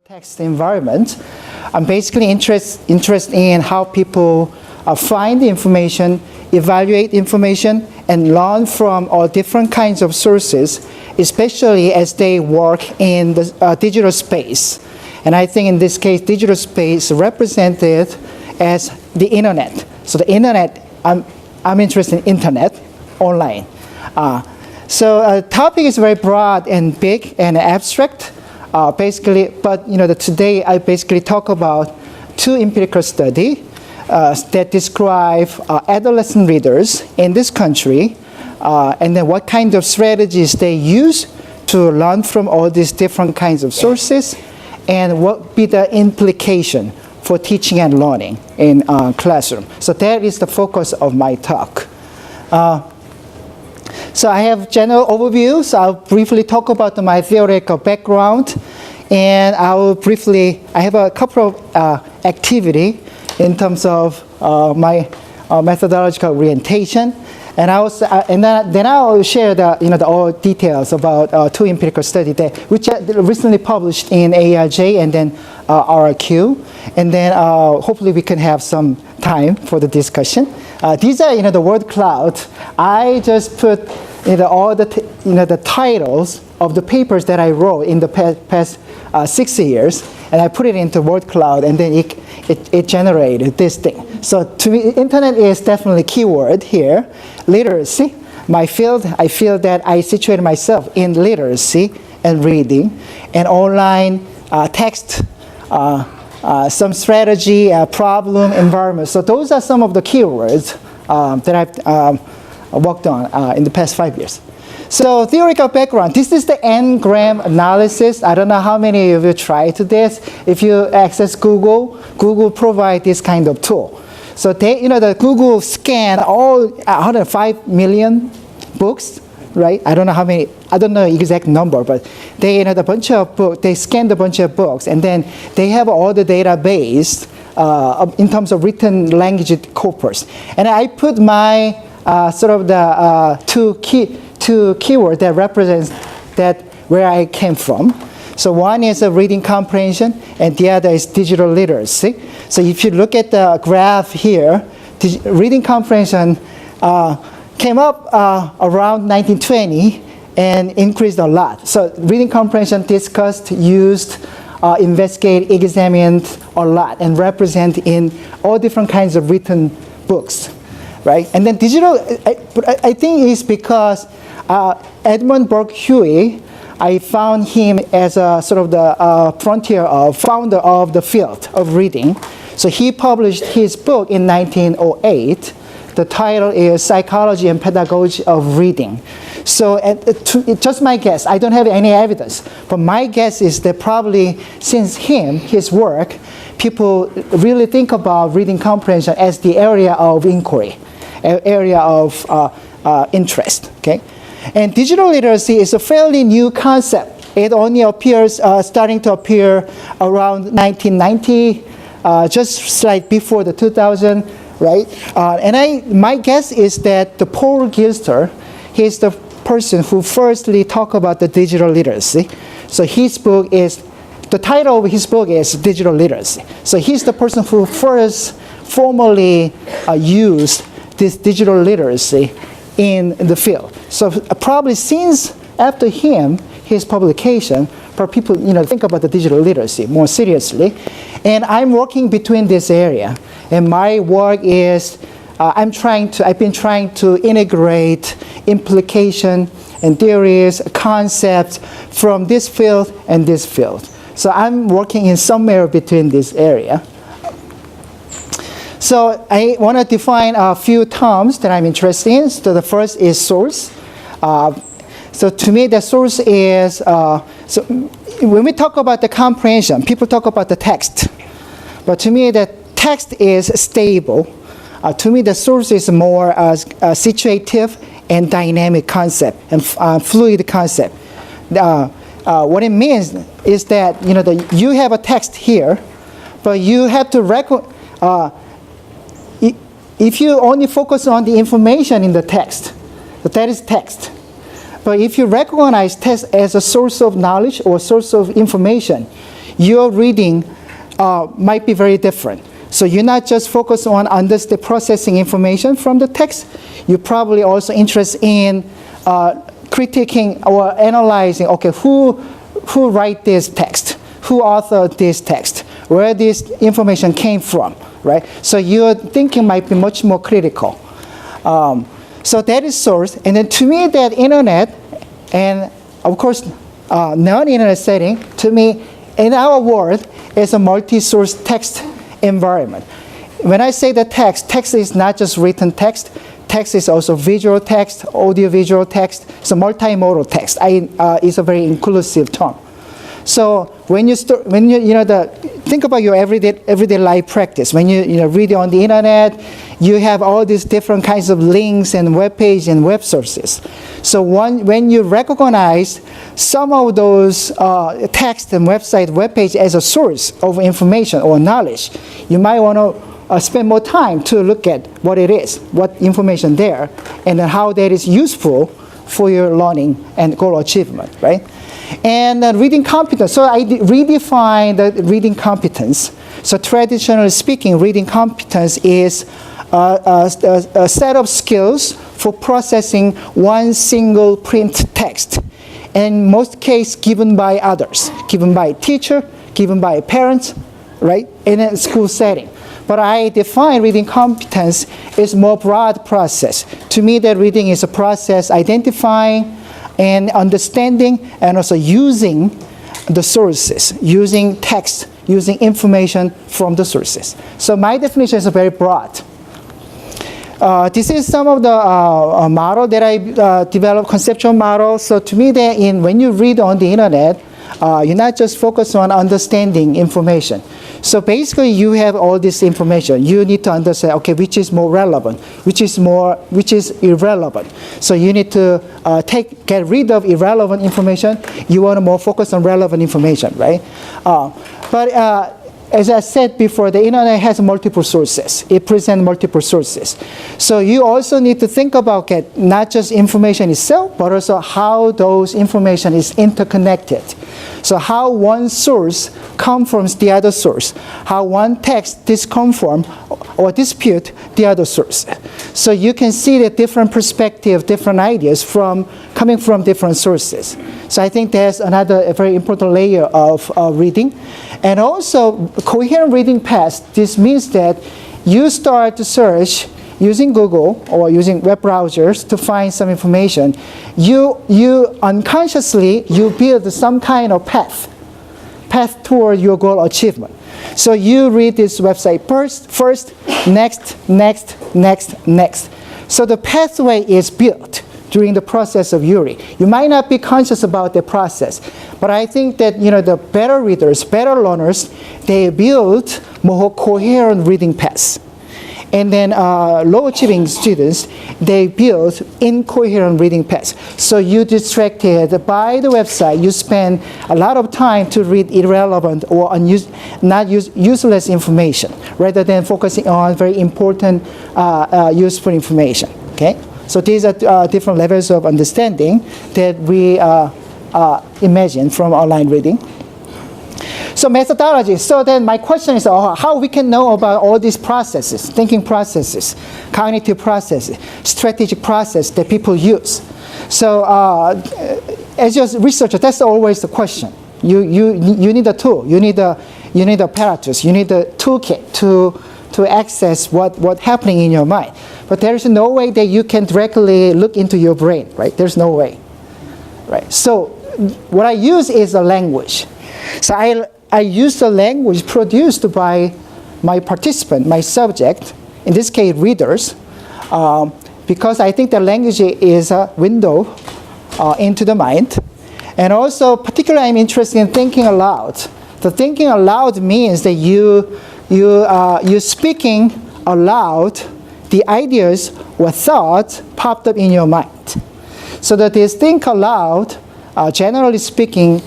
Text environment. I'm basically interested in how people find the information, evaluate information, and learn from all different kinds of sources, especially as they work in the digital space. And I think in this case, digital space represented as the internet. So the internet, I'm interested in internet, online. So the topic is very broad and big and abstract. Today I basically talk about two empirical studies that describe adolescent readers in this country, and then what kind of strategies they use to learn from all these different kinds of sources, and what be the implication for teaching and learning in classroom. So that is the focus of my talk. So I have general overview, so I'll briefly talk about my theoretical background, and I have a couple of activity in terms of my methodological orientation, and then I'll share the all details about two empirical studies which are recently published in ARJ and then RRQ, and then hopefully we can have some time for the discussion. These are the word cloud. I just put all the titles of the papers that I wrote in the past 6 years, and I put it into word cloud, and then it generated this thing. So to me, internet is definitely keyword here. Literacy, my field, I feel that I situate myself in literacy and reading, and online text, some strategy, problem, environment. So those are some of the keywords that I've worked on in the past 5 years. So theoretical background, this is the n-gram analysis. I don't know how many of you tried this. If you access Google, Google provides this kind of tool. So the Google scan all 105 million books, right? I don't know how many, I don't know the exact number, but they a bunch of books, they scanned a bunch of books, and then they have all the database in terms of written language corpus. And I put my two keywords that represents where I came from. So one is reading comprehension, and the other is digital literacy. So if you look at the graph here, reading comprehension came up around 1920 and increased a lot. So reading comprehension discussed, used, investigated, examined a lot, and represent in all different kinds of written books, right? And then digital, I think it's because Edmund Burke-Huey, I found him as a founder of the field of reading. So he published his book in 1908. The title is Psychology and Pedagogy of Reading. So just my guess, I don't have any evidence, but my guess is that probably since his work, people really think about reading comprehension as the area of inquiry, area of interest, okay? And digital literacy is a fairly new concept. It only appears, starting to appear around 1990, just slightly before the 2000, right? My guess is that the Paul Gilster, he's the person who firstly talked about the digital literacy. So the title of his book is Digital Literacy. So he's the person who first formally used this digital literacy in the field. So probably since after his publication, people think about the digital literacy more seriously. And I'm working between this area. And my work is, I've been trying to integrate implication and theories, concepts from this field and this field. So I'm working in somewhere between this area. So I want to define a few terms that I'm interested in. So the first is source. So to me, the source is, so when we talk about the comprehension, people talk about the text. But to me, the text is stable. To me, the source is more situative and dynamic concept and fluid concept. What it means is that you have a text here, but you have to if you only focus on the information in the text, that is text. But if you recognize text as a source of knowledge or source of information, your reading might be very different. So you're not just focused on processing information from the text, you're probably also interested in critiquing or analyzing, okay, who write this text? Who authored this text? Where this information came from, right? So your thinking might be much more critical. So that is source. And then to me, that internet, and of course, non-internet setting, to me, in our world, is a multi-source text environment. When I say the text is not just written text. Text is also visual text, audio-visual text. So multimodal text is a very inclusive term. So when you think about your everyday life practice, when you read on the internet, you have all these different kinds of links and web pages and web sources. So when you recognize some of those text and web page as a source of information or knowledge, you might want to spend more time to look at what it is, what information there, and then how that is useful for your learning and goal achievement, right? And reading competence. So I redefine the reading competence. So traditionally speaking, reading competence is a set of skills for processing one single print text. In most cases, given by others, given by a teacher, given by parents, right, in a school setting. But I define reading competence as more broad process. To me, that reading is a process identifying and understanding and also using the sources, using text, using information from the sources. So my definition is very broad. This is some of the model that I developed, conceptual model. So to me, when you read on the internet, you're not just focused on understanding information. So basically, you have all this information. You need to understand, okay, which is more relevant, which is irrelevant. So you need to get rid of irrelevant information. You want to more focus on relevant information, right? But as I said before, the internet has multiple sources. It presents multiple sources. So you also need to think about not just information itself, but also how those information is interconnected. So how one source comes from the other source, how one text disconform or dispute the other source. So you can see the different perspective, different ideas coming from different sources. So I think that's a very important layer of reading. And also, coherent reading path. This means that you start to search using Google or using web browsers to find some information. You unconsciously, you build some kind of path toward your goal achievement. So you read this website first, next. So the pathway is built during the process of reading. You might not be conscious about the process, but I think that the better readers, better learners, they build more coherent reading paths. And then low achieving students, they build incoherent reading paths. So you're distracted by the website. You spend a lot of time to read irrelevant or useless information, rather than focusing on very important, useful information. Okay. So these are different levels of understanding that we imagine from online reading. So methodology. So then my question is how we can know about all these processes, thinking processes, cognitive processes, strategic process that people use. So as a researcher, that's always the question. You need a tool. You need apparatus. You need a toolkit to access what's happening in your mind. But there is no way that you can directly look into your brain, right? There's no way, right? So what I use is a language. So I use the language produced by my participant, my subject, in this case readers, because I think the language is a window into the mind. And also, particularly I'm interested in thinking aloud. The thinking aloud means that you're speaking aloud the ideas or thoughts popped up in your mind. So that this think aloud, generally speaking,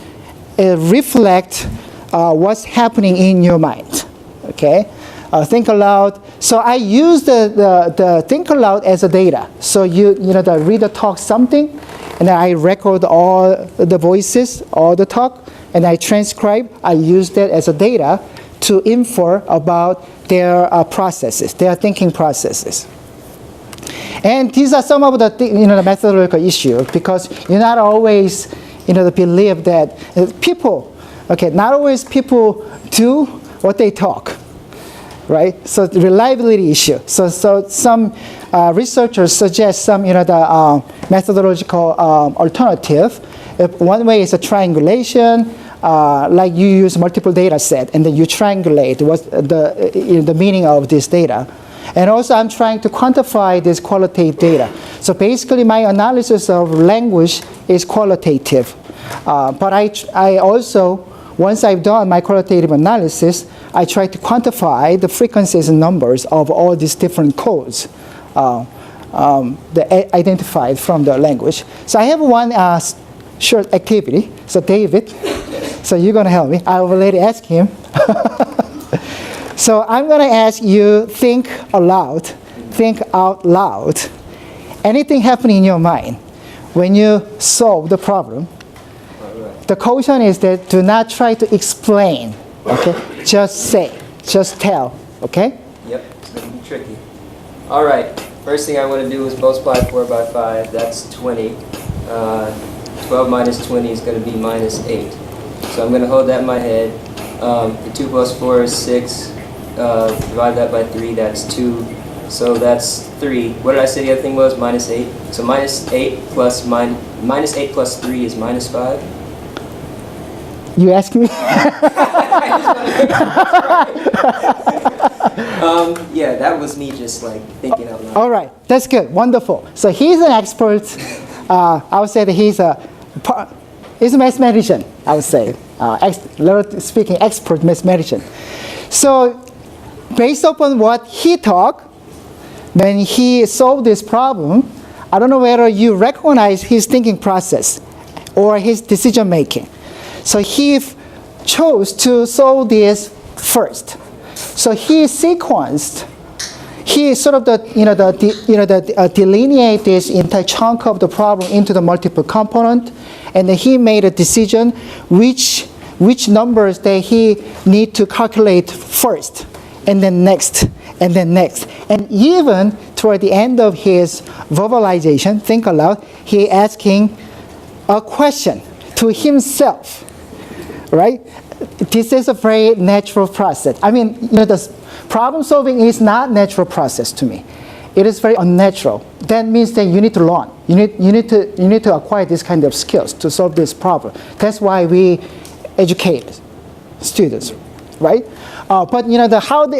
reflect what's happening in your mind. Okay, think aloud. So I use the think aloud as a data. So the reader talks something, and then I record all the voices, all the talk, and I transcribe, I use that as a data to infer about their processes, their thinking processes. And these are some of the the methodological issues, because you're not always believe that people, not always people do what they talk, right? So the reliability issue. So some researchers suggest some the methodological alternative. One way is a triangulation. Like you use multiple data set and then you triangulate what the meaning of this data. And also I'm trying to quantify this qualitative data. So basically my analysis of language is qualitative. But I also, once I've done my qualitative analysis, I try to quantify the frequencies and numbers of all these different codes that identified from the language. So I have one short activity. So David, so you're going to help me. I already asked him. So I'm going to ask you, think out loud. Anything happening in your mind when you solve the problem. The caution is that do not try to explain, okay? Just say, just tell, okay? Yep, it's going to be tricky. All right, first thing I want to do is multiply 4 by 5. That's 20. 12 minus 20 is going to be minus 8. So I'm going to hold that in my head. 2 plus 4 is 6. Divide that by 3, that's 2. So that's 3. What did I say the other thing was? Minus 8. So minus 8 plus 3 is minus 5. You ask me? Yeah, that was me just like thinking out loud. All right, that's good, wonderful. So he's an expert. I would say that he's a mathematician, I would say. Speaking, expert mathematician. So based upon what he talked, when he solved this problem, I don't know whether you recognize his thinking process or his decision making. So he chose to solve this first. So he sequenced. He sort of delineate this entire chunk of the problem into the multiple component, and then he made a decision which numbers that he need to calculate first, and then next, and then next. And even toward the end of his verbalization, think aloud, he asking a question to himself, right? This is a very natural process. I mean, the problem solving is not natural process to me. It is very unnatural. That means that you need to learn. You need to acquire this kind of skills to solve this problem. That's why we educate students, right? But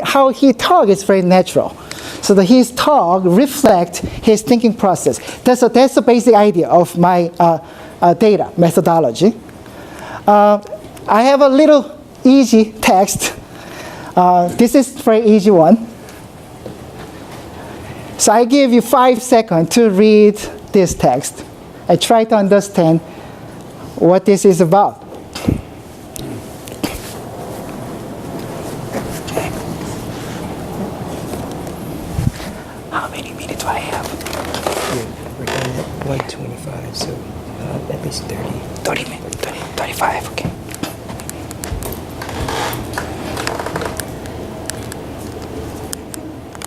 how he talk is very natural. So his talk reflects his thinking process. That's the basic idea of my data methodology. I have a little easy text. This is a very easy one. So I give you 5 seconds to read this text. I try to understand what this is about. How many minutes do I have? We're done at 1:25, so at least 30. 30 minutes, 35, okay.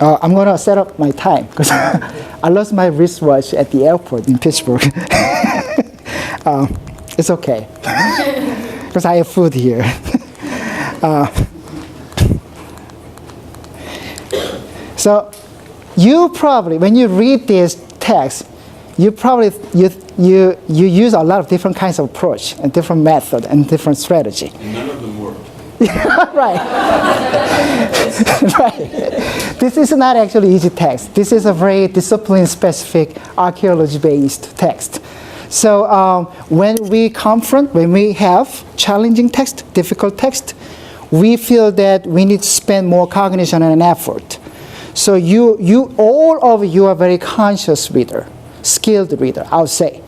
I'm going to set up my time because I lost my wristwatch at the airport in Pittsburgh. It's okay because I have food here. So you probably, when you read this text, you use a lot of different kinds of approach and different method and different strategy. And none of them work. Right. Right. This is not actually easy text. This is a very discipline-specific, archaeology-based text. So when we have challenging text, difficult text, we feel that we need to spend more cognition and effort. So all of you are very conscious reader, skilled reader, I would say,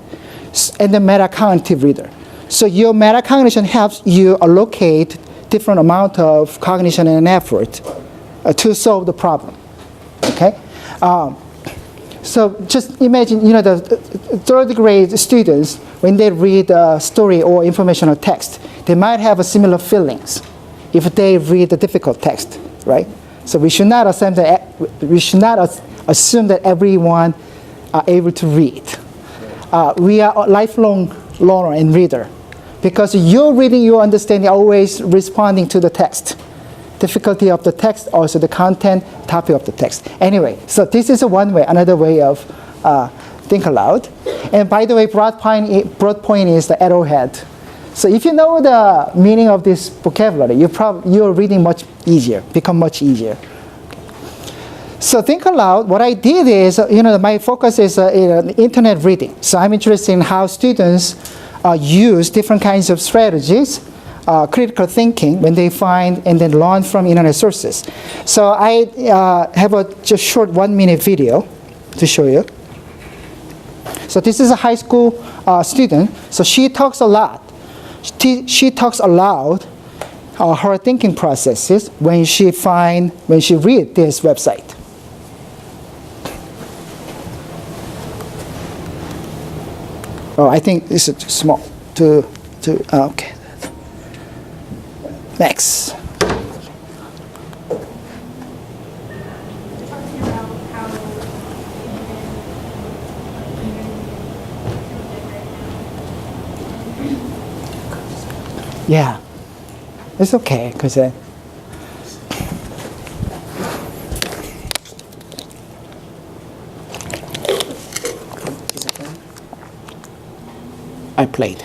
and the metacognitive reader. So your metacognition helps you allocate different amount of cognition and effort to solve the problem. Okay, So just imagine, the third grade students, when they read a story or informational text, they might have a similar feelings if they read a difficult text, right? So we should not assume that everyone are able to read. We are a lifelong learner and reader, because you're reading, you're understanding, always responding to the text. Difficulty of the text, also the content, topic of the text. Anyway, so this is another way of think aloud. And by the way, broad point is the arrowhead. So if you know the meaning of this vocabulary, you're reading much easier, become much easier. So think aloud. What I did is, my focus is internet reading. So I'm interested in how students use different kinds of strategies, critical thinking, when they find and then learn from internet sources. So I have a just short 1-minute video to show you. So this is a high school student. So she talks a lot. She talks aloud her thinking processes when she read this website. Oh, I think this is too small. Okay. Next. Yeah, it's okay, because I played.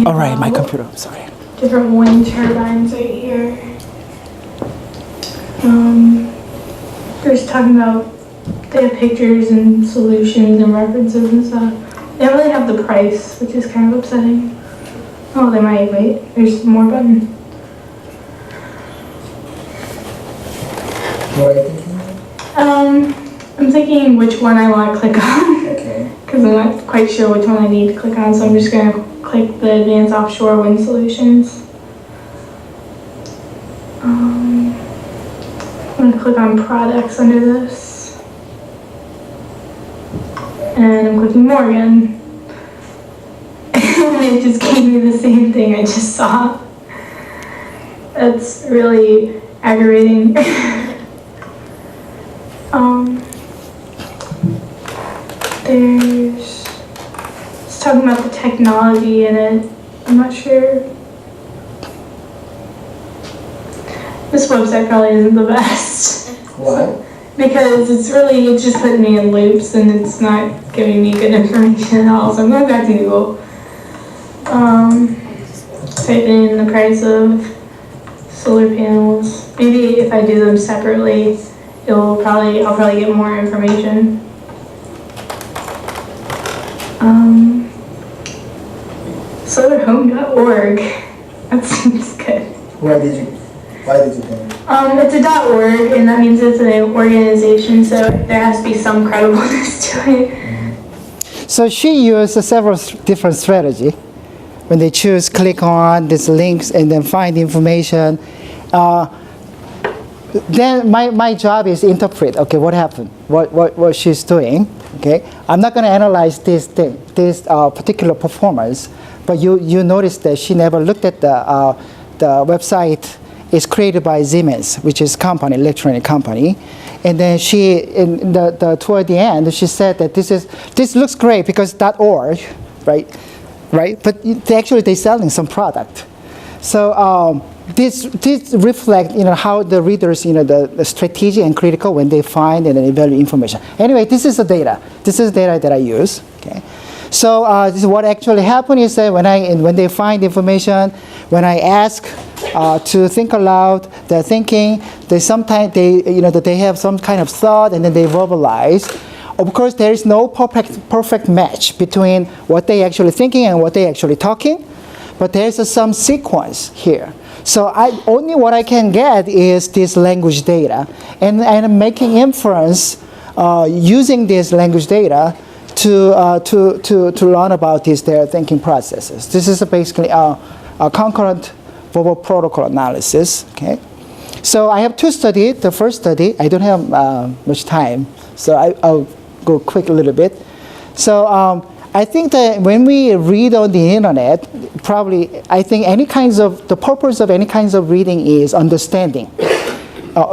All right, my computer, I'm sorry. Different wind turbines right here. They're just talking about, they have pictures and solutions and references and stuff. They don't really have the price, which is kind of upsetting. Oh, they might, wait, there's more button. What are you thinking? I'm thinking which one I want to click on. Okay. Because I'm not quite sure which one I need to click on, so I'm just going to click the Advanced Offshore Wind Solutions. I'm going to click on Products under this. And I'm clicking more again. And it just gave me the same thing I just saw. That's really aggravating. It's talking about the technology in it. I'm not sure. This website probably isn't the best. Why? Because it's just putting me in loops and it's not giving me good information at all. So I'm going back to Google. Type in the price of solar panels. Maybe if I do them separately, I'll probably get more information. Solarhome.org. That seems good. Why did you think? It's a .org, and that means it's an organization, so there has to be some credibleness to it. So she used several different strategies. When they choose, click on these links and then find information. Then my job is interpret. Okay, what happened? What she's doing? Okay, I'm not going to analyze this particular performance, but you notice that she never looked at the website. Is created by Siemens, which is electronic company, and then toward the end she said that this looks great because .org, right? But they're selling some product. So this reflects how the readers the strategic and critical when they find and evaluate information. Anyway, this is the data. This is data that I use. Okay. So this is what actually happened is that when they find information, when I ask to think aloud, they're thinking. Sometimes they have some kind of thought and then they verbalize. Of course, there is no perfect match between what they actually thinking and what they actually talking, but there's some sequence here. So what I can get is this language data, and I'm making inference using this language data to learn about their thinking processes. This is basically a concurrent verbal protocol analysis. Okay, so I have two studies. The first study, I don't have much time, so I'll go quick a little bit. So I think that when we read on the internet, probably I think the purpose of any kinds of reading is understanding.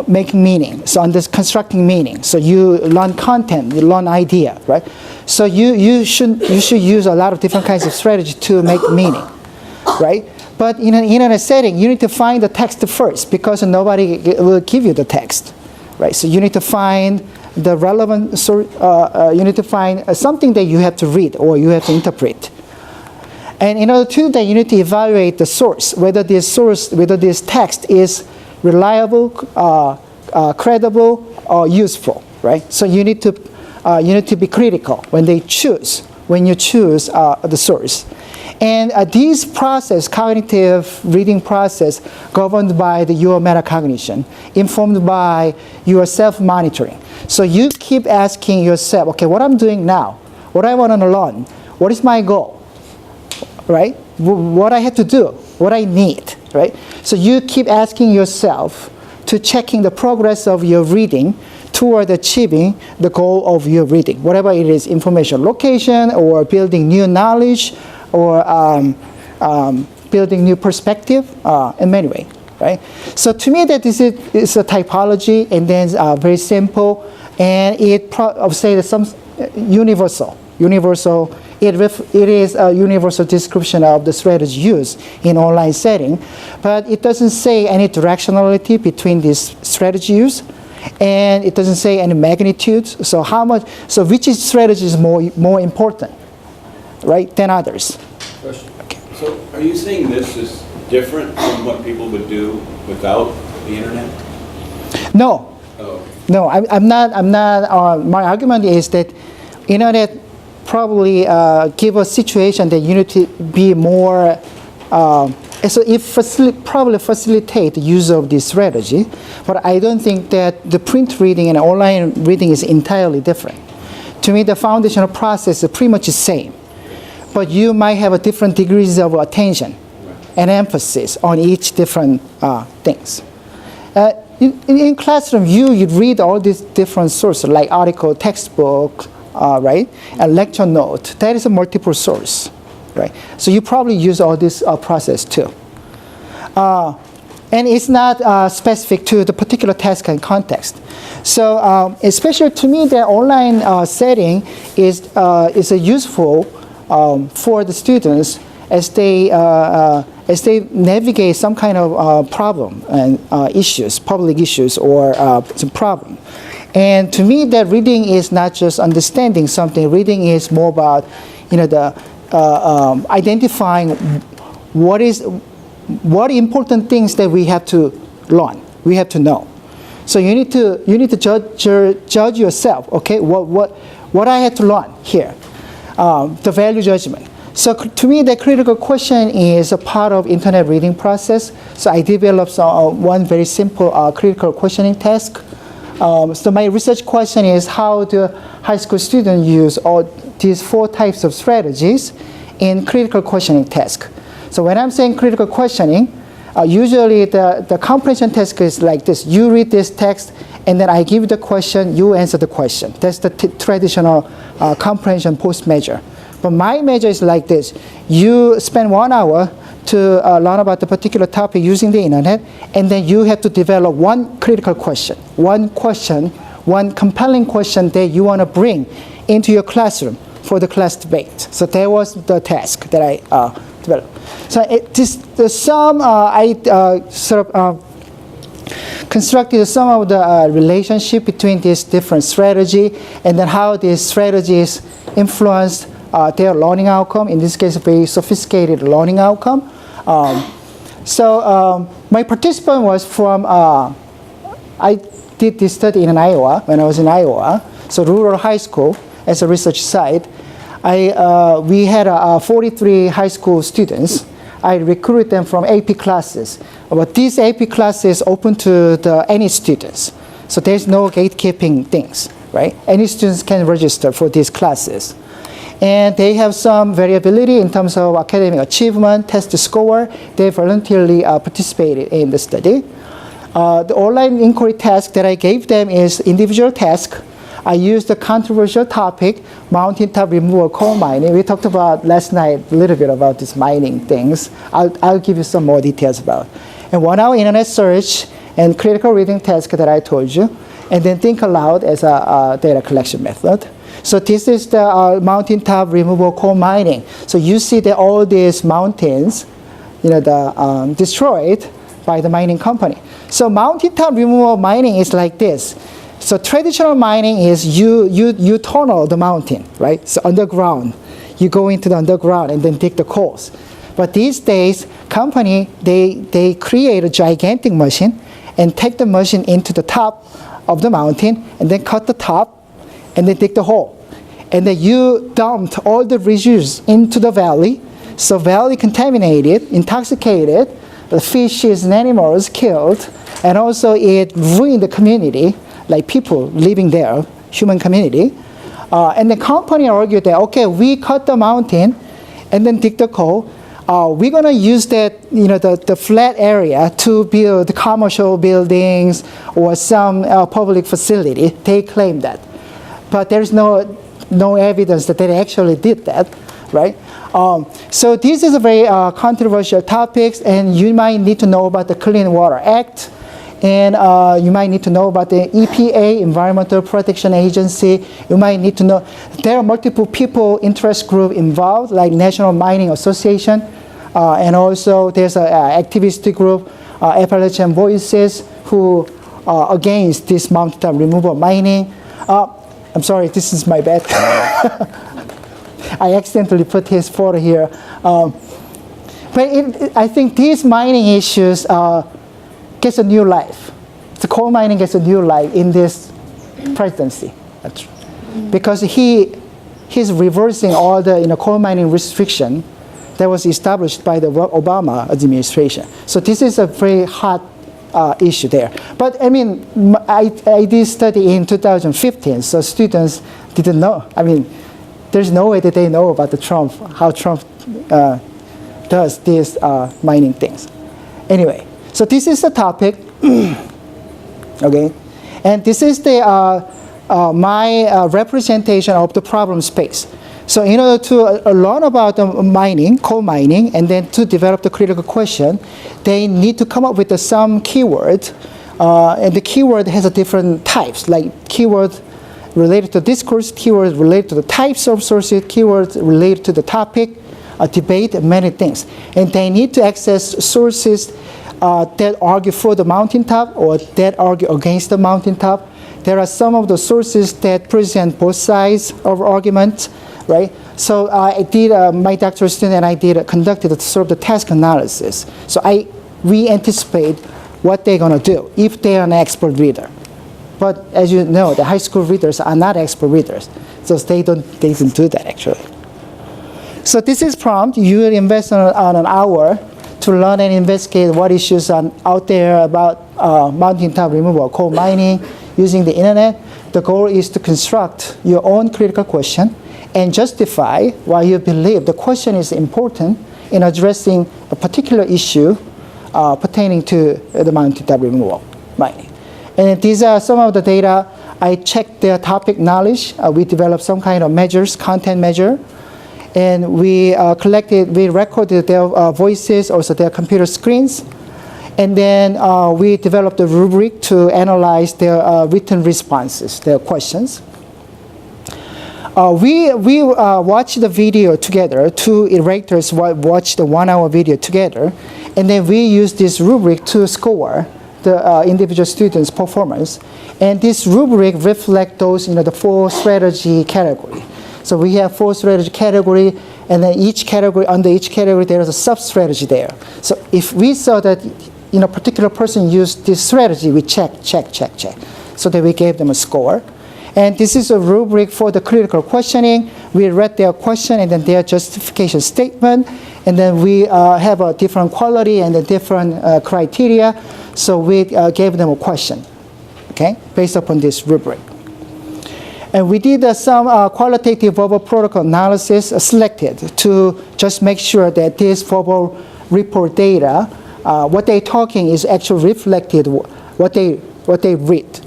Making meaning, so constructing meaning. So you learn content, you learn idea, right? So you should use a lot of different kinds of strategy to make meaning, right? But in an internet setting, you need to find the text first because nobody will give you the text, right? So you need to find the relevant source. You need to find something that you have to read or you have to interpret. And in order to do that, you need to evaluate the source, whether this text is reliable, credible, or useful, right? So you need to be critical when you choose the source. And these cognitive reading process, governed by your metacognition, informed by your self-monitoring. So you keep asking yourself, okay, what I'm doing now, what I want to learn, what is my goal, right? What I have to do, what I need, right? So you keep asking yourself to checking the progress of your reading toward achieving the goal of your reading, whatever it is, information location or building new knowledge or building new perspective in many ways, right? So to me that this is a typology and then very simple and it say some universal. It is a universal description of the strategy used in online setting, but it doesn't say any directionality between these strategies, and it doesn't say any magnitudes. So which strategy is more important, right, than others? Question. Okay. So are you saying this is different from what people would do without the internet? No. Oh. No, I'm not. My argument is that internet probably give a situation that you need to be more. So it probably facilitate the use of this strategy, but I don't think that the print reading and online reading is entirely different. To me, the foundational process is pretty much the same, but you might have a different degrees of attention and emphasis on each different things. In classroom, you read all these different sources like article, textbook, right, and lecture note. That is a multiple source, right? So you probably use all this process too. And it's not specific to the particular task and context. So especially to me, the online setting is useful for the students as they navigate some kind of problem and issues, public issues or some problem. And to me, that reading is not just understanding something. Reading is more about, identifying what important things that we have to learn, we have to know. So you need to judge yourself. Okay, what I had to learn here, the value judgment. So to me, the critical question is a part of internet reading process. So I developed one very simple critical questioning task. So my research question is how do high school students use all these 4 types of strategies in critical questioning task. So when I'm saying critical questioning, usually the comprehension task is like this. You read this text, and then I give you the question, you answer the question. That's the traditional comprehension post measure. But my measure is like this. You spend 1 hour to learn about the particular topic using the internet, and then you have to develop one critical question, one compelling question that you want to bring into your classroom for the class debate. So that was the task that I developed. So I constructed some of the relationship between these different strategies, and then how these strategies influenced their learning outcome. In this case, a very sophisticated learning outcome. My participant was from, I did this study in Iowa, when I was in Iowa, so rural high school as a research site. We had 43 high school students. I recruited them from AP classes. But these AP classes open to any students. So there's no gatekeeping things, right? Any students can register for these classes. And they have some variability in terms of academic achievement, test score. They voluntarily participated in the study. The online inquiry task that I gave them is individual task. I used the controversial topic, mountaintop removal coal mining. We talked about last night a little bit about these mining things. I'll give you some more details about. And 1 hour internet search and critical reading task that I told you. And then think aloud as a data collection method. So this is the mountaintop removal coal mining. So you see that all these mountains, destroyed by the mining company. So mountaintop removal mining is like this. So traditional mining is you tunnel the mountain, right? So underground, you go into the underground and then dig the coals. But these days, company they create a gigantic machine and take the machine into the top of the mountain and then cut the top and then dig the hole. And then you dumped all the residues into the valley. So valley contaminated, intoxicated, the fishes and animals killed, and also it ruined the community, like people living there, human community. And the company argued that, okay, we cut the mountain and then dig the coal. We're gonna use that, the flat area to build commercial buildings or some public facility. They claim that, but there's no evidence that they actually did that, right? So this is a very controversial topic, and you might need to know about the Clean Water Act, and you might need to know about the EPA, Environmental Protection Agency. You might need to know there are multiple people, interest group involved, like National Mining Association, and also there's an activist group, Appalachian Voices, who are against this mountaintop removal mining. I'm sorry, this is my bad. I accidentally put his photo here. But I think these mining issues gets a new life. The coal mining gets a new life in this presidency. Because he's reversing all the coal mining restriction that was established by the Obama administration. So this is a very hot issue there. But I mean, I did study in 2015, so students didn't know. I mean, there's no way that they know about how Trump does these mining things. Anyway, so this is the topic, okay? And this is the my representation of the problem space. So in order to learn about the coal mining, and then to develop the critical question, they need to come up with some keyword, and the keyword has a different types, like keyword related to discourse, keyword related to the types of sources, keywords related to the topic, debate, many things. And they need to access sources that argue for the mountaintop or that argue against the mountaintop. There are some of the sources that present both sides of argument, right? So I did, my doctoral student and I conducted sort of the task analysis. So we anticipate what they're gonna do if they are an expert reader. But as you know, the high school readers are not expert readers. So they don't do that actually. So this is prompt. You will invest on an hour to learn and investigate what issues are out there about mountaintop removal, coal mining, using the internet. The goal is to construct your own critical question and justify why you believe the question is important in addressing a particular issue pertaining to the mountaintop removal mining. And these are some of the data. I checked their topic knowledge. We developed some kind of measures, content measure. And we recorded their voices, also their computer screens. And then we developed a rubric to analyze their written responses, their questions. We watched the video together. Two erators watched the 1 hour video together. And then we used this rubric to score the individual students' performance. And this rubric reflects those, the 4 strategy category. So we have 4 strategy category, and then under each category, there is a sub-strategy there. So if we saw that, particular person used this strategy, we check. So that we gave them a score. And this is a rubric for the critical questioning. We read their question and then their justification statement, and then we have a different quality and a different criteria. So we gave them a question, okay, based upon this rubric. And we did some qualitative verbal protocol analysis selected to just make sure that this verbal report data, what they're talking is actually reflected what they wrote.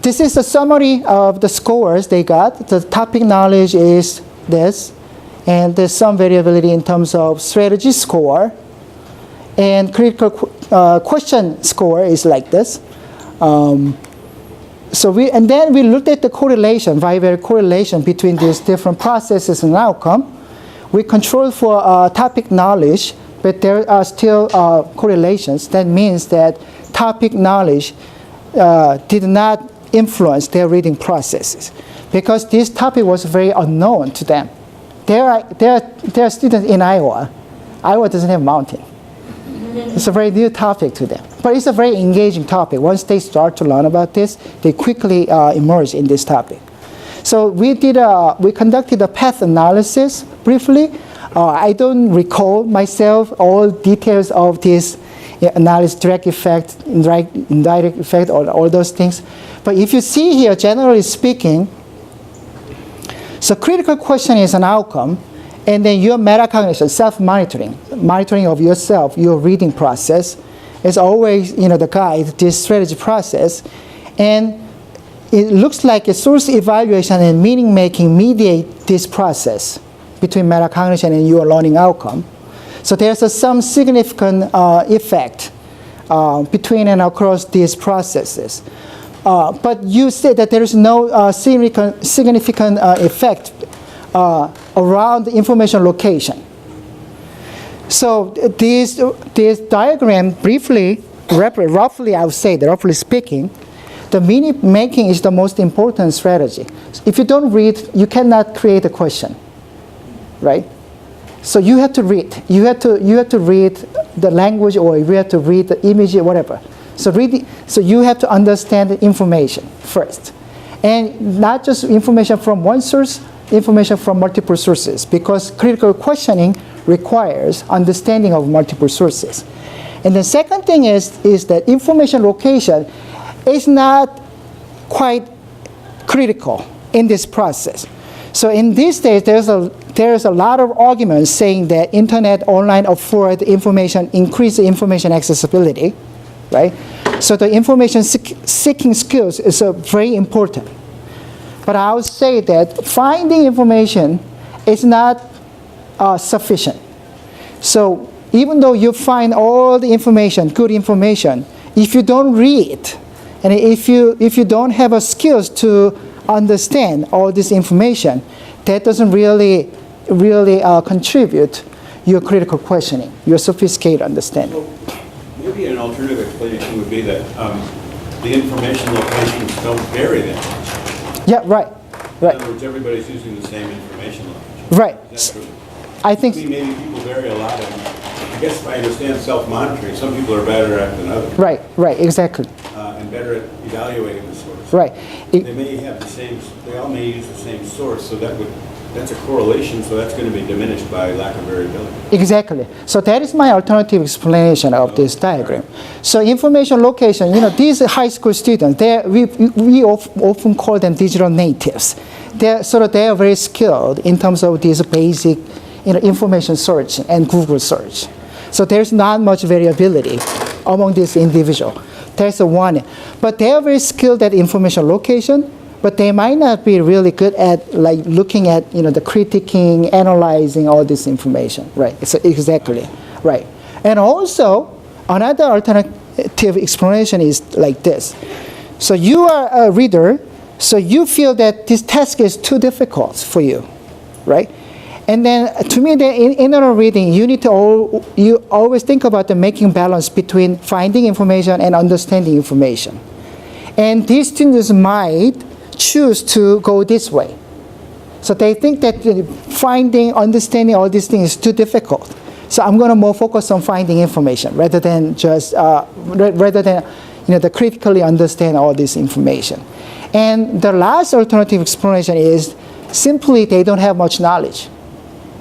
This is a summary of the scores they got. The topic knowledge is this, and there's some variability in terms of strategy score, and critical question score is like this. Then we looked at the correlation, variable correlation between these different processes and outcome. We controlled for topic knowledge, but there are still correlations. That means that topic knowledge did not influence their reading processes because this topic was very unknown to them. There are students in Iowa. Iowa doesn't have mountain. It's a very new topic to them. But it's a very engaging topic. Once they start to learn about this, they quickly emerge in this topic. So we conducted a path analysis briefly. I don't recall myself all details of this analysis, direct effect, indirect effect, all those things. But if you see here, generally speaking, so critical question is an outcome, and then your metacognition, self-monitoring, monitoring of yourself, your reading process, is always the guide, this strategy process. And it looks like a source evaluation and meaning making mediate this process between metacognition and your learning outcome. So there's some significant effect between and across these processes. But you said that there is no significant effect around the information location. So this diagram briefly, roughly I would say, that roughly speaking, the meaning making is the most important strategy. If you don't read, you cannot create a question, right? So you have to read. You have to read the language, or you have to read the image, or whatever. So you have to understand the information first, and not just information from one source, information from multiple sources, because critical questioning requires understanding of multiple sources. And the second thing is that information location is not quite critical in this process. So in these days, there's a lot of arguments saying that internet, online afford information, increase the information accessibility, right? So the information seeking skills is very important. But I would say that finding information is not sufficient. So even though you find all the information, good information, if you don't read, and if you don't have a skills to understand all this information, that doesn't really contribite your critical questioning, your sophisticated understanding. Well, maybe an alternative explanation would be that the information locations don't vary that much. Yeah, right. In other words, everybody's using the same information location. Right. Is that true? I think. Maybe people vary a lot. I guess if I understand self-monitoring, some people are better at than others. Right, exactly. And better at evaluating the source. Right. They may have the same. They all may use the same source, so that's a correlation. So that's going to be diminished by lack of variability. Exactly. So that is my alternative explanation of this diagram. So information location, these high school students, we often call them digital natives. They are very skilled in terms of these basic, information search and Google search. So there's not much variability among this individual. That's one. But they are very skilled at information location, but they might not be really good at looking at the critiquing, analyzing all this information. Right. So exactly. Right. And also another alternative explanation is like this. So you are a reader, so you feel that this task is too difficult for you, right? And then to me, in our reading, you always think about the making balance between finding information and understanding information. And these students might choose to go this way. So they think that finding, understanding all these things is too difficult. So I'm going to more focus on finding information rather than just the critically understand all this information. And the last alternative explanation is simply they don't have much knowledge.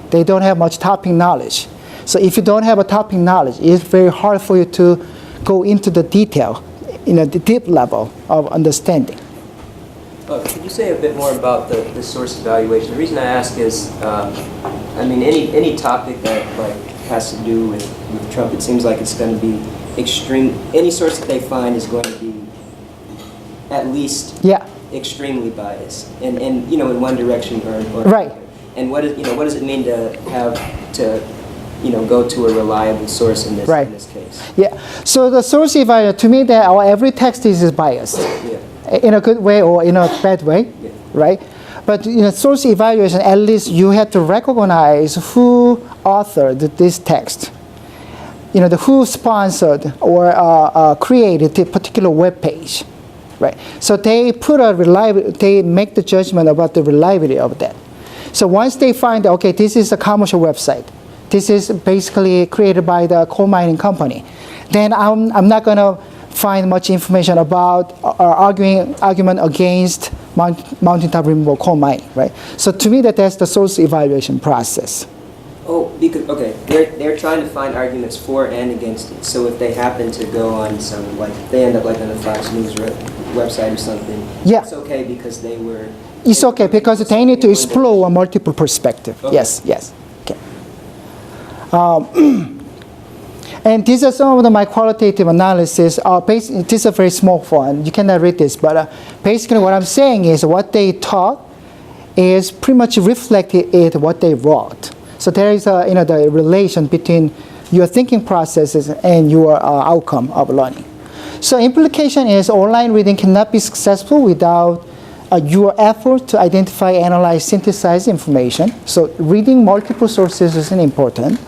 They don't have much topic knowledge. So if you don't have a topic knowledge, it's very hard for you to go into the detail the deep level of understanding. Could you say a bit more about the source evaluation? The reason I ask is, I mean, any topic that like has to do with Trump, it seems like it's going to be extreme. Any source that they find is going to be at least extremely biased, and in one direction or right. another. And what does it mean to have to go to a reliable source in this case? Yeah. So the source evaluation, to me, that our every text is biased. Yeah. In a good way or in a bad way, right? But source evaluation, at least you have to recognize who authored this text, who sponsored or created a particular web page, right? So they they make the judgment about the reliability of that. So once they find, okay, this is a commercial website, this is basically created by the coal mining company, then I'm not going to find much information about argument against mountaintop removal coal mining, right? So to me, that's the source evaluation process. Oh, because they're trying to find arguments for and against it. So if they happen to go on some they end up like on the Fox News website or something, it's okay because they were. It's okay because they need to explore a multiple perspective. Okay. Yes. Okay. And these are some of my qualitative analysis. This is a very small font. You cannot read this, but basically what I'm saying is what they taught is pretty much reflected in what they wrote. So there is the relation between your thinking processes and your outcome of learning. So implication is online reading cannot be successful without your effort to identify, analyze, synthesize information. So reading multiple sources is important.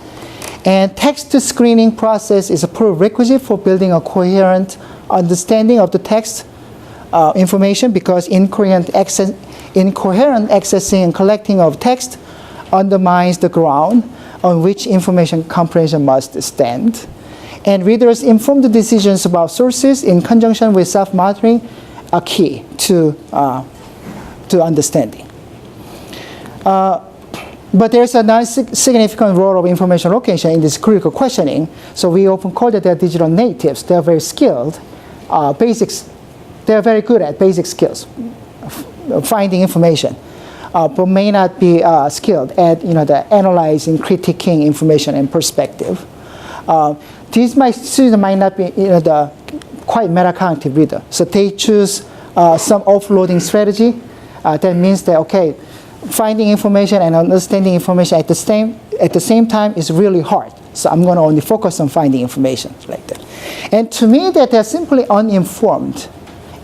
And text screening process is a prerequisite for building a coherent understanding of the text information, because incoherent accessing and collecting of text undermines the ground on which information comprehension must stand. And readers' informed decisions about sources in conjunction with self-monitoring are key to understanding. But there's a non-significant role of information location in this critical questioning. So we often call that they're digital natives. They're very skilled. They're very good at basic skills, finding information, but may not be skilled at the analyzing, critiquing information and perspective. These students might not be the quite metacognitive reader. So they choose some offloading strategy. That means that finding information and understanding information at the same time is really hard. So I'm going to only focus on finding information like that. And to me, that they're simply uninformed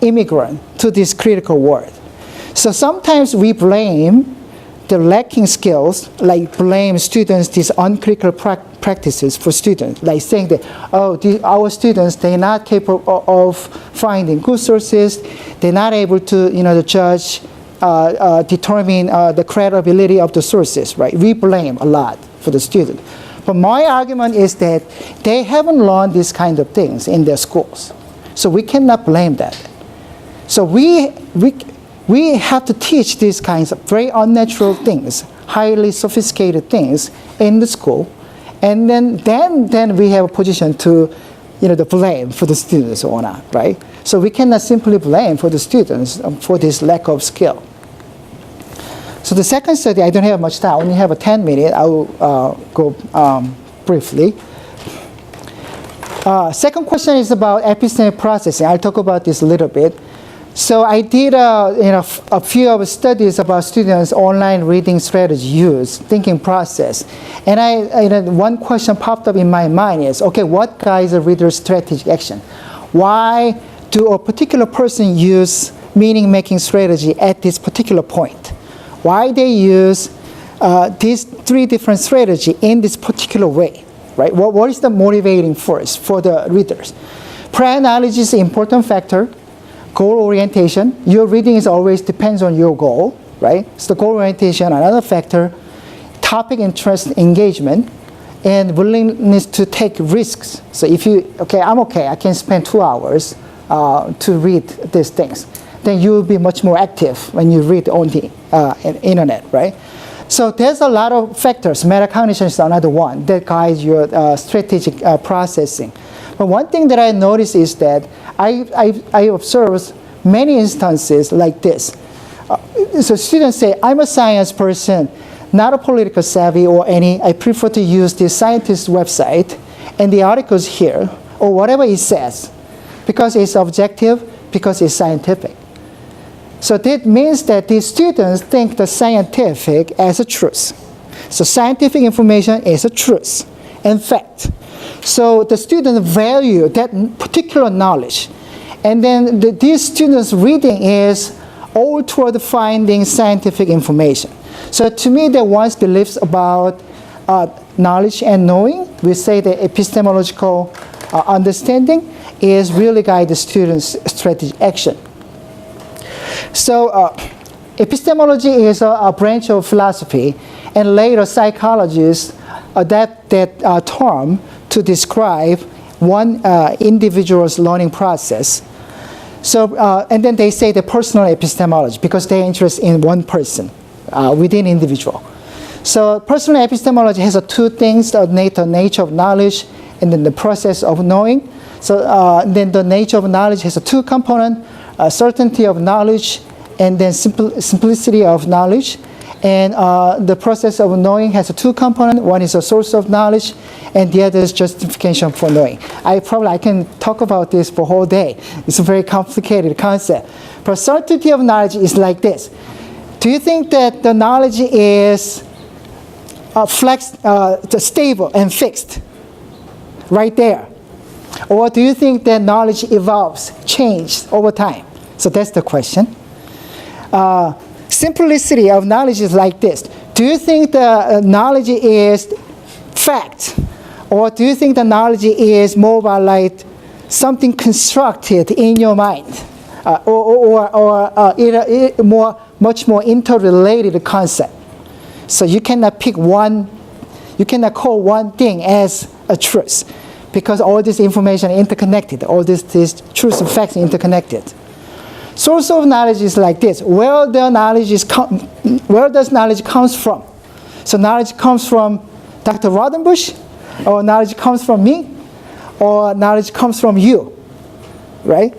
immigrant to this critical world. So sometimes we blame the lacking skills, like blame students these uncritical practices for students, like saying that our students, they're not capable of finding good sources, they're not able to judge. Determine the credibility of the sources, right? We blame a lot for the student. But my argument is that they haven't learned these kind of things in their schools. So we cannot blame that. So we have to teach these kinds of very unnatural things, highly sophisticated things in the school. And then we have a position to the blame for the students or not, right? So we cannot simply blame for the students for this lack of skill. So the second study, I don't have much time. I only have 10 minutes. I will go briefly. Second question is about epistemic processing. I'll talk about this a little bit. So I did a few of studies about students' online reading strategy use, thinking process. And one question popped up in my mind is, what guides a reader's strategic action? Why do a particular person use meaning-making strategy at this particular point? Why they use these three different strategies in this particular way, right? What is the motivating force for the readers? Prior knowledge is an important factor. Goal orientation. Your reading is always depends on your goal, right? So goal orientation, another factor. Topic interest, engagement, and willingness to take risks. So if I can spend 2 hours to read these things. Then you will be much more active when you read on the internet, right? So there's a lot of factors. Metacognition is another one that guides your strategic processing. But one thing that I noticed is that I observed many instances like this. So students say, I'm a science person, not a political savvy or any. I prefer to use the scientist website and the articles here, or whatever it says, because it's objective, because it's scientific. So that means that these students think the scientific as a truth. So scientific information is a truth and fact. So the students value that particular knowledge. And then these students' reading is all toward finding scientific information. So to me, there one's beliefs about knowledge and knowing. We say that epistemological understanding is really guide the students' strategic action. So epistemology is a branch of philosophy, and later psychologists adapt that term to describe one individual's learning process. So, and then they say the personal epistemology because they're interested in one person within individual. So personal epistemology has two things, the nature of knowledge and then the process of knowing. So then the nature of knowledge has two components, certainty of knowledge and then simplicity of knowledge. And the process of knowing has two components. One is a source of knowledge, and the other is justification for knowing. I can talk about this for a whole day. It's a very complicated concept. But certainty of knowledge is like this. Do you think that the knowledge is stable and fixed right there? Or do you think that knowledge evolves, changes over time? So that's the question. Simplicity of knowledge is like this. Do you think the knowledge is fact? Or do you think the knowledge is more about like something constructed in your mind? Much more interrelated concept. So you cannot pick one, you cannot call one thing as a truth because all this information is interconnected. All this truths and facts are interconnected. Source of knowledge is like this. Where does knowledge comes from? So knowledge comes from Dr. Rodenbush, or knowledge comes from me, or knowledge comes from you, right?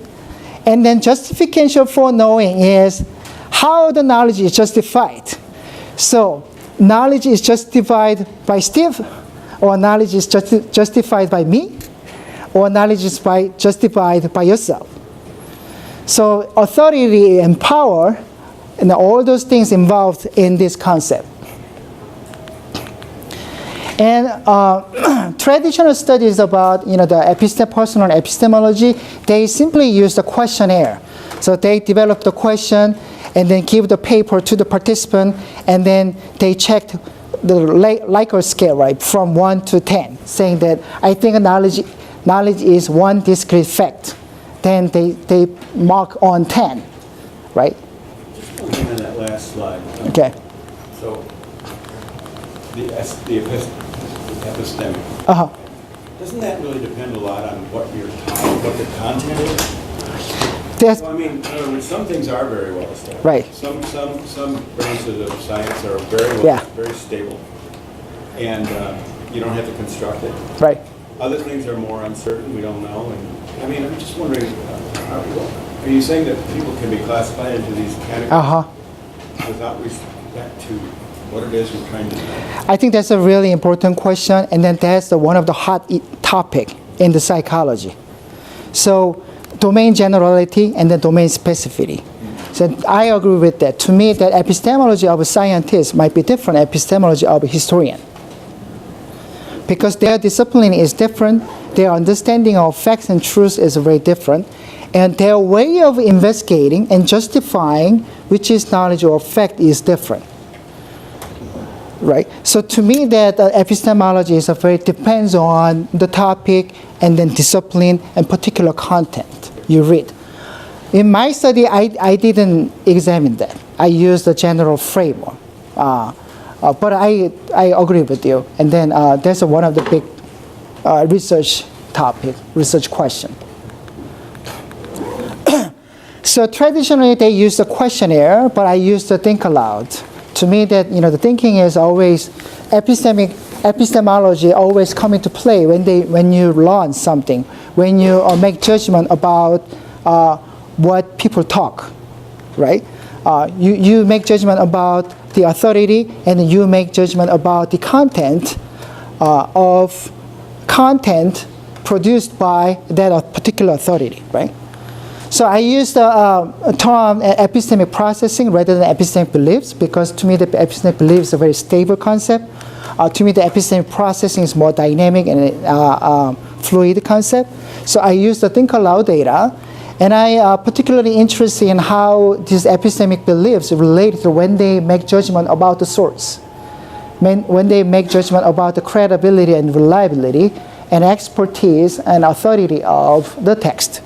And then justification for knowing is how the knowledge is justified. So knowledge is justified by Steve, or knowledge is justified by me, or knowledge is justified by yourself. So authority and power, and all those things involved in this concept. And traditional studies about the personal epistemology, they simply use the questionnaire. So they develop the question and then give the paper to the participant, and then they checked the Likert scale, right, from 1 to 10, saying that I think knowledge is one discrete fact. Then they mark on 10, right? Just looking at that last slide. Okay. So the epistemic. Doesn't that really depend a lot on what the content is? Well, I mean, in other words, some things are very well established. Right. Some branches of science are very stable, and you don't have to construct it. Right. Other things are more uncertain. We don't know, and I mean, I'm just wondering, are you saying that people can be classified into these categories without respect to what it is we're trying to do? I think that's a really important question, and then that's one of the hot topic in the psychology. So domain generality and then domain specificity. So I agree with that. To me, that epistemology of a scientist might be different epistemology of a historian. Because their discipline is different, their understanding of facts and truths is very different, and their way of investigating and justifying which is knowledge or fact is different. Right? So to me, that epistemology is depends on the topic and then discipline and particular content you read. In my study, I didn't examine that. I used the general framework. But I agree with you. And then that's one of the big research question. So traditionally, they use the questionnaire, but I use the think aloud to me that, the thinking is always epistemology always come into play when you learn something, when you make judgment about what people talk, right? You make judgment about the authority, and you make judgment about the content of content produced by that particular authority, right? So I use the term epistemic processing rather than epistemic beliefs, because to me the epistemic belief is a very stable concept. To me the epistemic processing is more dynamic and fluid concept. So I use the think aloud data, and I particularly interested in how these epistemic beliefs relate to when they make judgment about the source, when they make judgment about the credibility and reliability and expertise and authority of the text.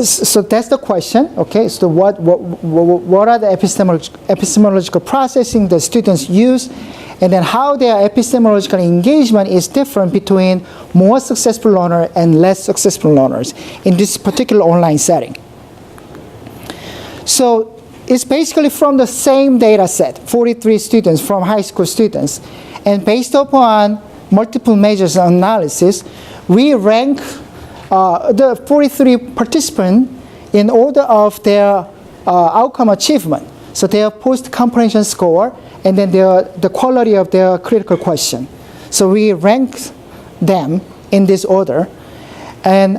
So that's the question. Okay, so what are the epistemological processing the students use, and then how their epistemological engagement is different between more successful learners and less successful learners in this particular online setting. So it's basically from the same data set, 43 students from high school students, and based upon multiple measures analysis, we rank the 43 participants in order of their outcome achievement. So their post-comprehension score, and then the quality of their critical question. So we rank them in this order. And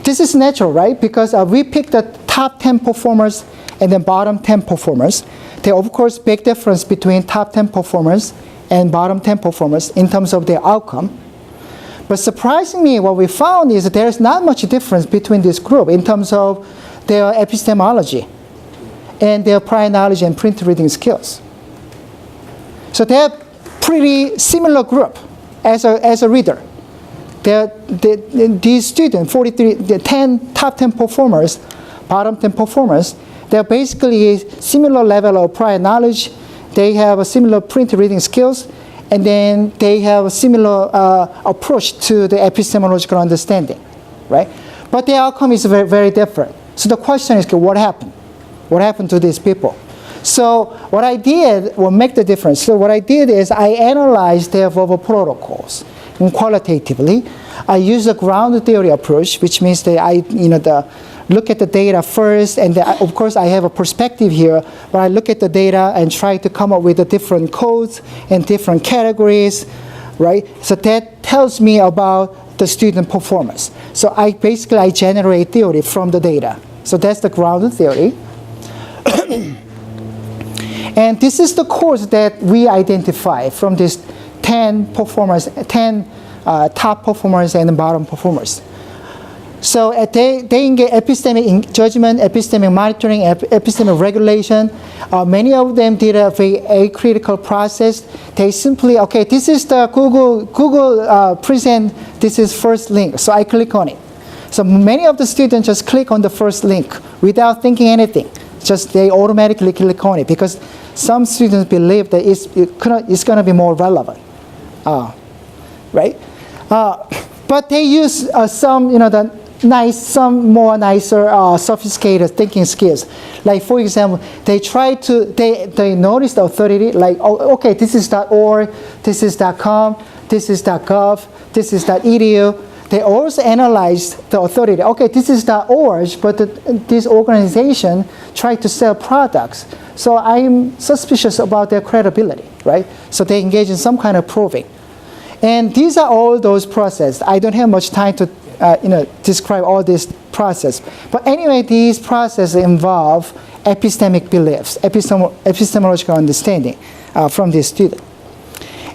this is natural, right? Because we pick the top 10 performers and then bottom 10 performers. There are, of course, big difference between top 10 performers and bottom 10 performers in terms of their outcome. But surprisingly, what we found is that there is not much difference between this group in terms of their epistemology and their prior knowledge and print reading skills. So they're pretty similar group as a reader. These students, 43, the top 10 performers, bottom 10 performers, they're basically similar level of prior knowledge. They have a similar print reading skills, and then they have a similar approach to the epistemological understanding, right? But the outcome is very, very different. So the question is, what happened? What happened to these people? So what I did will make the difference. So what I did is I analyzed their verbal protocols qualitatively. I use a ground theory approach, which means that I look at the data first, and of course I have a perspective here, but I look at the data and try to come up with the different codes and different categories, right? So that tells me about the student performance. So I generate theory from the data. So that's the ground theory. And this is the course that we identify from these 10 performers, 10 top performers and bottom performers. So they engage epistemic judgment, epistemic monitoring, epistemic regulation. Many of them did a very acritical process. They simply, okay, this is the Google present, this is first link, so I click on it. So many of the students just click on the first link without thinking anything. Just they automatically click on it because some students believe that it's going to be more relevant, right? But they use some more nicer, sophisticated thinking skills. Like for example, they notice the authority. Like, oh, okay, this is .org, this is .com, this is .gov, this is .edu. They also analyze the authority. Okay, this is .org, but this organization tried to sell products. So I'm suspicious about their credibility, right? So they engage in some kind of probing. And these are all those processes. I don't have much time to describe all this process. But anyway, these processes involve epistemic beliefs, epistemological understanding from this student.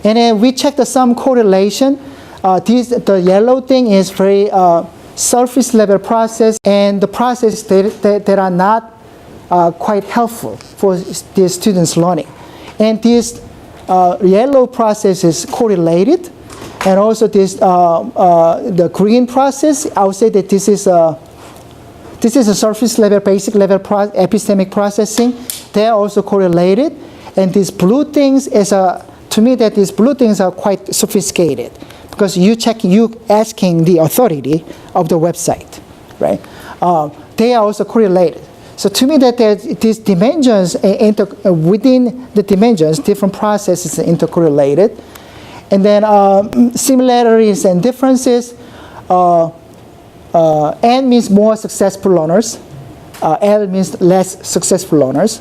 And then we check some correlation. The yellow thing is very surface level process, and the process that are not quite helpful for the students' learning. And this yellow process is correlated, and also this the green process. I would say that this is a surface level, basic level epistemic processing. They are also correlated, and these blue things to me that these blue things are quite sophisticated. Because you asking the authority of the website, right? They are also correlated. So to me, that these dimensions, within the dimensions, different processes are intercorrelated. And then similarities and differences. N means more successful learners. L means less successful learners.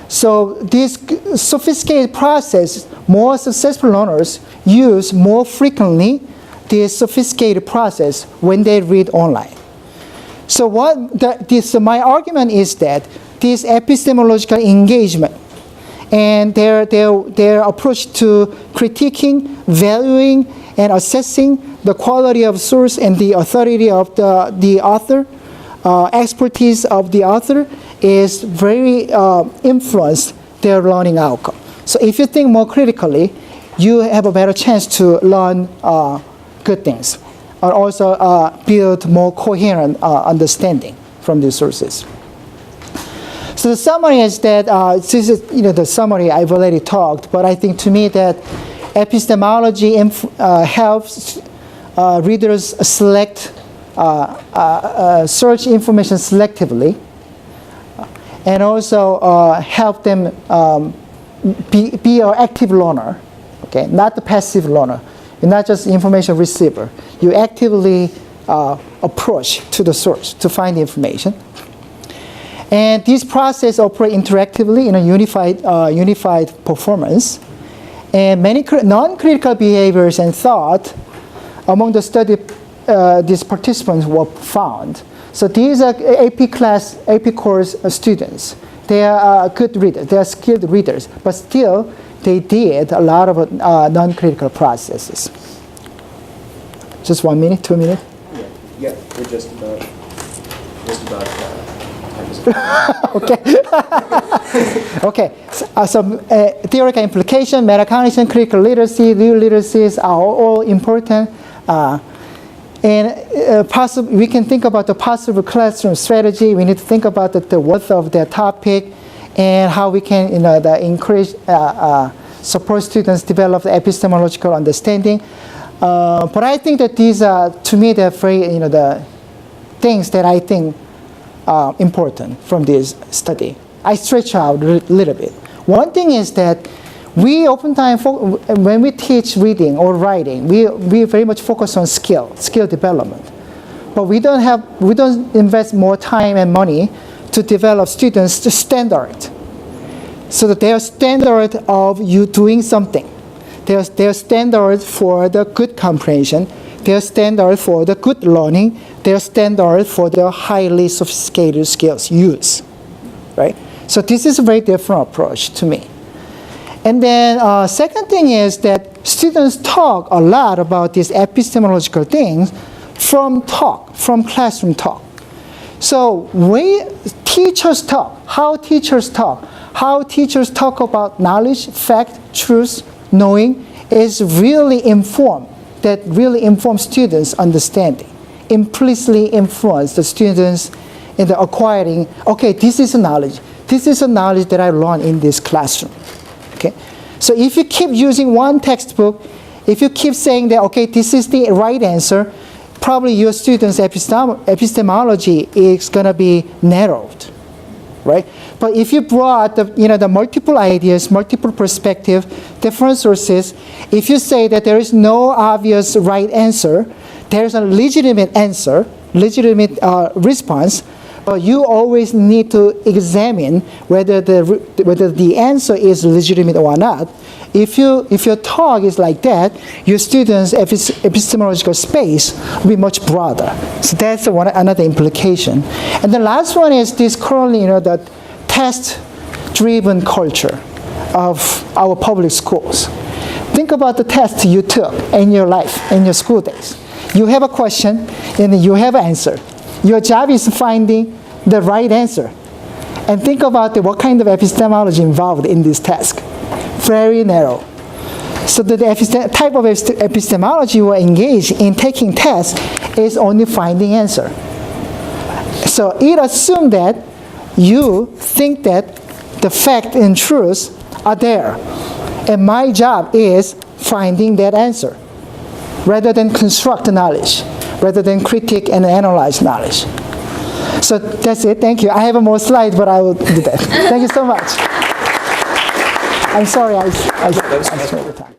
So this sophisticated process, more successful learners use more frequently this sophisticated process when they read online. So my argument is that this epistemological engagement and their approach to critiquing, valuing, and assessing the quality of source and the authority of the author, expertise of the author, is very influenced their learning outcome. So if you think more critically, you have a better chance to learn good things, and also build more coherent understanding from these sources. So the summary is that this is the summary I've already talked, but I think to me that epistemology helps readers select, search information selectively, and also help them be an active learner, okay, not the passive learner. You're not just information receiver. You actively approach to the source to find the information. And this process operates interactively in a unified performance. And many non-critical behaviors and thought among the study, these participants were found. So these are AP course students. They are good readers. They are skilled readers, but still they did a lot of non-critical processes. Just 1 minute, 2 minutes? Yeah, we're just about Okay. Okay. Some theoretical implication, metacognition, critical literacy, real literacies are all important. We can think about the possible classroom strategy. We need to think about the worth of their topic and how we can encourage, support students develop the epistemological understanding. But I think that these are, to me, they're very, the things that I think are important from this study. I stretch out a little bit. One thing is that we oftentimes, when we teach reading or writing, we very much focus on skill development. But we don't invest more time and money to develop students to standard. So that their standard of you doing something, their standard for the good comprehension, their standard for the good learning, their standard for the highly sophisticated skills use, right? So this is a very different approach to me. And then second thing is that students talk a lot about these epistemological things from classroom talk. So teachers talk about knowledge, fact, truth, knowing is really really informs students' understanding, implicitly influence the students in the acquiring, okay, this is a knowledge that I learned in this classroom. Okay? So if you keep using one textbook, if you keep saying that, okay, this is the right answer, probably your students' epistemology is going to be narrowed, right? But if you brought the multiple ideas, multiple perspectives, different sources, if you say that there is no obvious right answer, there's a legitimate answer, legitimate response, but you always need to examine whether the answer is legitimate or not. If your talk is like that, your students' epistemological space will be much broader. So that's another implication. And the last one is this currently, the test-driven culture of our public schools. Think about the test you took in your life, in your school days. You have a question, and you have an answer. Your job is finding the right answer. And think about what kind of epistemology involved in this task. Very narrow. So the type of epistemology you engage in taking tests is only finding answer. So it assumes that you think that the fact and truth are there. And my job is finding that answer, rather than construct knowledge, rather than critique and analyze knowledge. So that's it. Thank you. I have more slides, but I will do that. Thank you so much. I'm sorry I spent the time.